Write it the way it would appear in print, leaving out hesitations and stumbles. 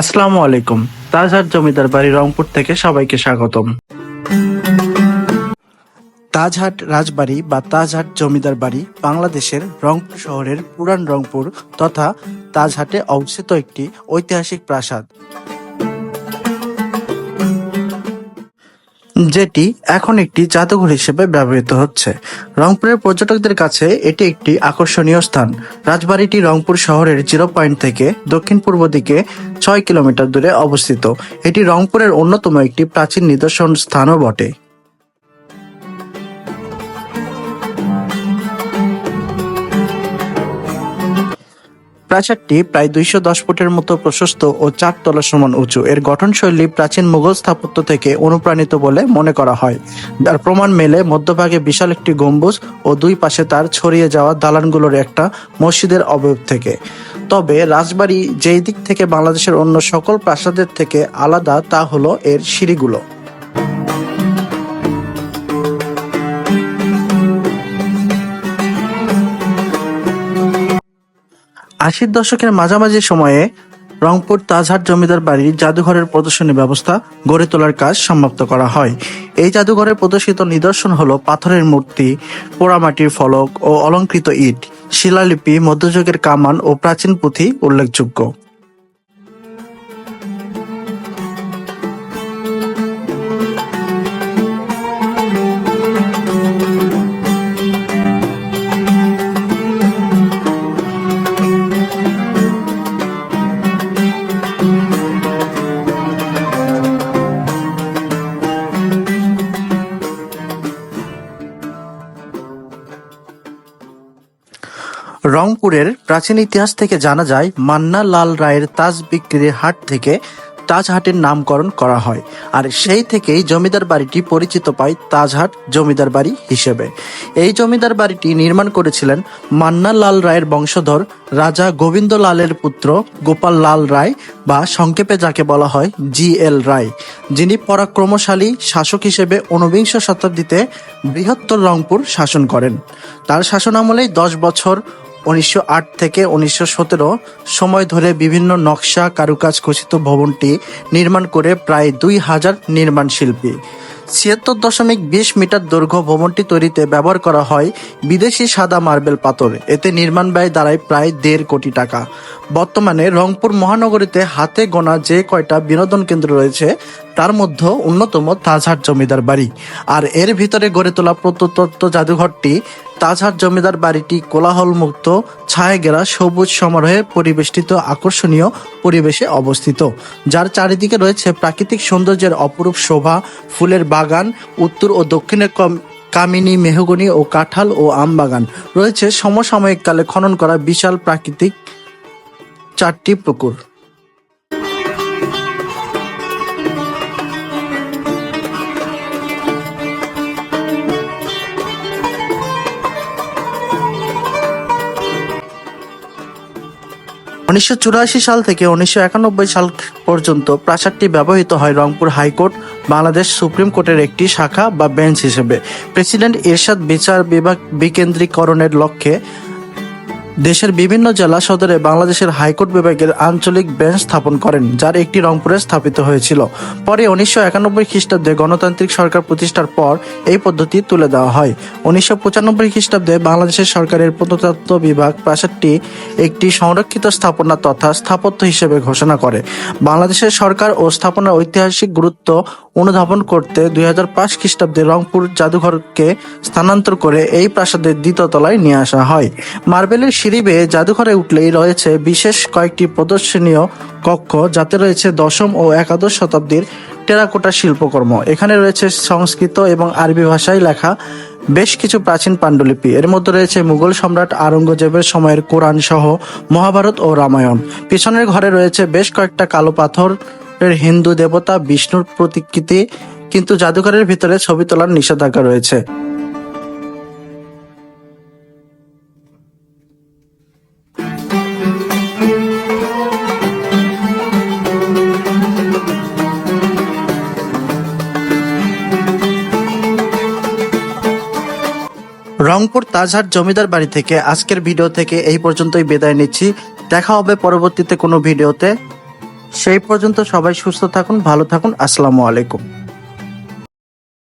আসসালামু আলাইকুম। তাজহাট জমিদার বাড়ি রংপুর থেকে সবাইকে স্বাগতম। তাজহাট রাজবাড়ি বা তাজহাট জমিদার বাড়ি বাংলাদেশের রংপুর শহরের পুরান রংপুর তথা তাজহাটে অবস্থিত একটি ঐতিহাসিক প্রাসাদ, যেটি এখন একটি জাদুঘর হিসেবে ব্যবহৃত হচ্ছে। রংপুরের পর্যটকদের কাছে এটি একটি আকর্ষণীয় স্থান। রাজবাড়িটি রংপুর শহরের 0 পয়েন্ট থেকে দক্ষিণ পূর্ব দিকে 6 কিলোমিটার দূরে অবস্থিত। এটি রংপুরের অন্যতম একটি প্রাচীন নিদর্শন স্থানও বটে। প্রাসাদটি প্রায় 210 ফুটের মতো প্রশস্ত ও 4 তলা সমান উঁচু। এর গঠনশৈলী প্রাচীন মুঘল স্থাপত্য থেকে অনুপ্রাণিত বলে মনে করা হয়। তার প্রমাণ মেলে মধ্যভাগে বিশাল একটি গম্বুজ ও দুই পাশে তার ছড়িয়ে যাওয়া দালানগুলোর একটা মসজিদের অবয়ব থেকে। তবে রাজবাড়ি যেই দিক থেকে বাংলাদেশের অন্য সকল প্রাসাদের থেকে আলাদা তা হলো এর সিঁড়িগুলো। 80-র দশকের মাঝামাঝি সময়ে রংপুর তাজহাট জমিদার বাড়ির জাদুঘরের প্রদর্শনী ব্যবস্থা গড়ে তোলার কাজ সমাপ্ত করা হয়। এই জাদুঘরের প্রদর্শিত নিদর্শন হলো পাথরের মূর্তি, পোড়ামাটির ফলক ও অলংকৃত ইট, শিলালিপি, মধ্যযুগের কামান ও প্রাচীন পুঁথি উল্লেখযোগ্য। রংপুরের প্রাচীন ইতিহাস থেকে জানা যায়, মান্না লাল রায়ের তাজ বিক্রির হাট থেকে তাজহাটের নামকরণ করা হয়, আর সেই থেকেই জমিদার বাড়িটি পরিচিত পায় তাজহাট জমিদার বাড়ি হিসেবে। এই জমিদার বাড়িটি নির্মাণ করেছিলেন মান্না লাল রায়ের বংশধর রাজা গোবিন্দ লালের পুত্র গোপাল লাল রায়, বা সংক্ষেপে যাকে বলা হয় GL রায়, যিনি পরাক্রমশালী শাসক হিসেবে 19বিংশ শতাব্দীতে বৃহত্তর রংপুর শাসন করেন। তার শাসনামলেই 10 বছর 1908 থেকে 1917 সময় ধরে বিভিন্ন নকশা কারুকাজ খচিত ভবনটি নির্মাণ করে প্রায় 2000 নির্মাণ শিল্পী। 76.20 মিটার দৈর্ঘ্য ভবনটি তৈরিতে ব্যবহার করা হয় বিদেশি সাদা মার্বেল পাথর। এতে নির্মাণ ব্যয় দাঁড়ায় প্রায় 1.5 কোটি টাকা। বর্তমানে রংপুর মহানগরীতে হাতে গোনা যে কয়টা বিনোদন কেন্দ্র রয়েছে তার মধ্যে অন্যতম তাজহাট জমিদার বাড়ি। আর এর ভিতরে গড়ে তোলা প্রত্নতত্ত্ব জাদুঘরটি তাজহাট জমিদার বাড়িটি কোলাহল মুক্ত, ছায়া ঘেরা, সবুজ সমারোহে পরিবেষ্টিত আকর্ষণীয় পরিবেশে অবস্থিত, যার চারিদিকে রয়েছে প্রাকৃতিক সৌন্দর্যের অপরূপ শোভা, ফুলের বাগান, উত্তর ও দক্ষিণে কামিনী, মেহগনি ও কাঁঠাল ও আম বাগান। রয়েছে সমসাময়িক কালে খনন করা বিশাল প্রাকৃতিক 4টি পুকুর। উনিশশো সাল থেকে 1991 সাল পর্যন্ত প্রাসাদটি ব্যবহৃত হয় রংপুর হাইকোর্ট, বাংলাদেশ সুপ্রিম কোর্টের একটি শাখা বা বেঞ্চ হিসেবে। প্রেসিডেন্ট এরশাদ বিচার বিভাগ বিকেন্দ্রীকরণের লক্ষ্যে দেশের বিভিন্ন জেলা সদরে বাংলাদেশের হাইকোর্ট বিভাগের আঞ্চলিক বেঞ্চ স্থাপন করেন, যার একটি রংপুরে স্থাপিত হয়েছিল। পরে 1991 খ্রিস্টাব্দে গণতান্ত্রিক সরকার প্রতিষ্ঠার পর এই পদ্ধতি তুলে দেওয়া হয়। 1995 খ্রিস্টাব্দে বাংলাদেশের সরকারের প্রত্নতত্ত্ব বিভাগ প্রাসাদটি একটি সংরক্ষিত স্থাপনা তথা স্থাপত্য হিসেবে ঘোষণা করে। বাংলাদেশের সরকার ও স্থাপনার ঐতিহাসিক গুরুত্ব অনুধাবন করতে 2005 খ্রিস্টাব্দে রংপুর জাদুঘরকে স্থানান্তর করে এই প্রাসাদের 2য় তলায় নিয়ে আসা হয়। মার্বেলের সিঁড়ি বেয়ে জাদুঘরে উঠলেই রয়েছে বিশেষ কয়েকটি প্রদর্শনীয় কক্ষ, যাতে রয়েছে 10ম ও 11শ শতাব্দীর টেরাকোটা শিল্পকর্ম। এখানে রয়েছে সংস্কৃত এবং আরবি ভাষায় লেখা বেশ কিছু প্রাচীন পাণ্ডুলিপি। এর মধ্যে রয়েছে মুঘল সম্রাট আওরঙ্গজেবের সময়ের কোরআন সহ মহাভারত ও রামায়ণ। পিছনের ঘরে রয়েছে বেশ কয়েকটা কালো পাথরের হিন্দু দেবতা বিষ্ণুর প্রতিকৃতি, কিন্তু জাদুঘরের ভিতরে ছবি তোলার নিষেধাজ্ঞা রয়েছে। রংপুর তাজহাট জমিদার বাড়ি থেকে আজকের ভিডিও থেকে এই পর্যন্তই বিদায় নিচ্ছি। দেখা হবে পরবর্তীতে কোনো ভিডিওতে। সেই পর্যন্ত সবাই সুস্থ থাকুন, ভালো থাকুন। আসসালামু আলাইকুম।